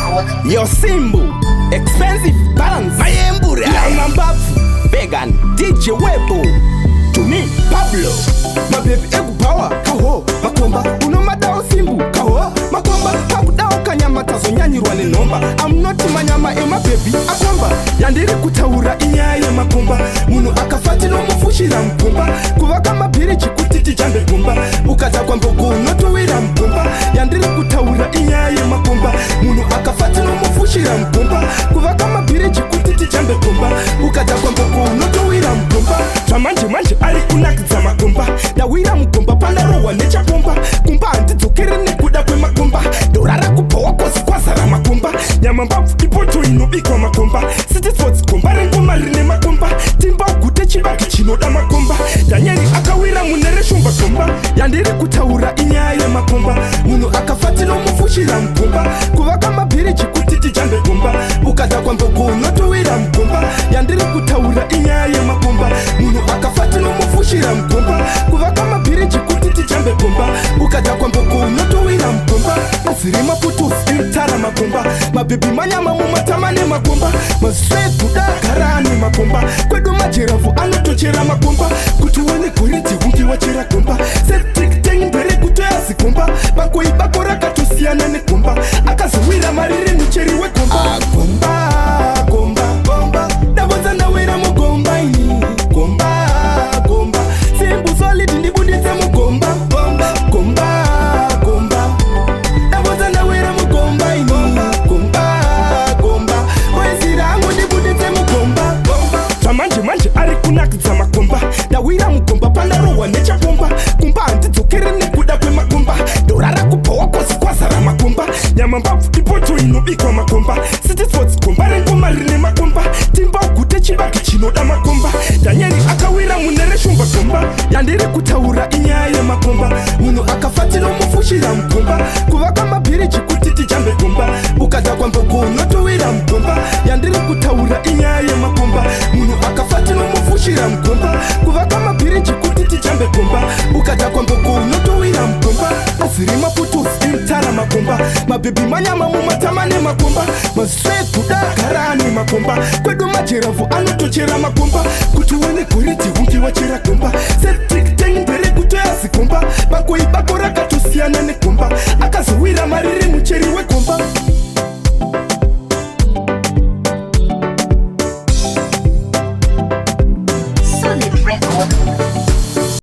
Your symbol, expensive balance. Mayembura Yamambafu, vegan, DJ Webo. To me, Pablo. My baby egu power, kaho, makomba. Uno madao simbu, kaho, makomba. Kakudao kanyama tazo nyanyirwa ni nomba. I'm not manyama my baby, akomba. Yandiri kutaura inyaye makomba. Munu akafati no mufushira mkomba. Kuwa kama piri chikutiti jambe kumba. Ukaza kwa mbogo noto wira mkomba. Yandiri kutaura inyaye makomba. Munu akafati no mufushira mkomba. Kuwa kama piri chikutiti jambe kumba. Ukaza kwa mbogo noto wira mkomba. Tamanje manje ali kunakiza makomba. Dawira mkomba pandarowa necha komba. Kumba antizokere nekuda kwe makomba. Dorara kupowa kosi kwa zara makomba. Nyamambafu ipoto inobikwa makomba. City sports komba rengo marine makomba. Timba ukute chibaki chinoda makomba. Danieli akawira munere shumba komba. Yandiri kutaura inyaye makomba. Munu akafati no mufushira mkomba. Kuwa kama piri chikutiti jambe komba. Ukaza kwa mbogo noto wira mkomba. Yandiri kutaura inyaye makomba. Munu akafati no mufushira mkomba. Kuwa kama piri chikutiti jambe komba. Ukaza kwa mbogo noto wira mkomba. Asirima putus intara makomba. Mabibi manyama mumatamane makomba. Maswetu da karani makomba. Kwedu majirafu anotochera makomba. Kutuwane kuriti hungi wachera komba. Septic tank bere kutoya sikomba. Bakoi bakora katusiana ne komba. Akazuwira marire nicheri we komba. Komba, komba, komba. Dawaza na wera mugomba ini. Komba, komba. Simbu solid ndibudite mugomba. Komba, komba, komba. Dawaza na wera mugomba ini. Komba, komba. Wezirangu ndibudite mugomba. Komba. Tamanje manje ari kunakiza makomba. Dawira mugomba pandarowa necha komba. Kumba antizokere nekuda kwe makomba. Dorara kupowa kosi kwa zara makomba. Nyamambafu ipoto inobikwa makomba. City sports komba rengo marine makomba. Timba ukute chibaki chinoda makomba. Danieli akawira munere shumba komba. Yandiri kutaura inyaye makomba. Munu akafati no mufushira mkomba. Kuwa kama piri chikutiti jambe komba. Ukaza kwa mbogo noto wira mkomba. Yandiri kutaura inyaye makomba. Munu akafati no mufushira mkomba. Kuwa kama piri chikutiti jambe komba. Ukaza kwa mbogo noto wira mkomba. Asirima putus intara makomba. Mabibi manyama mumatamane makomba. Maswetu da karani makomba. Kwedu majirafu anotochera makomba. Kutuwane kuriti hungi wachera komba.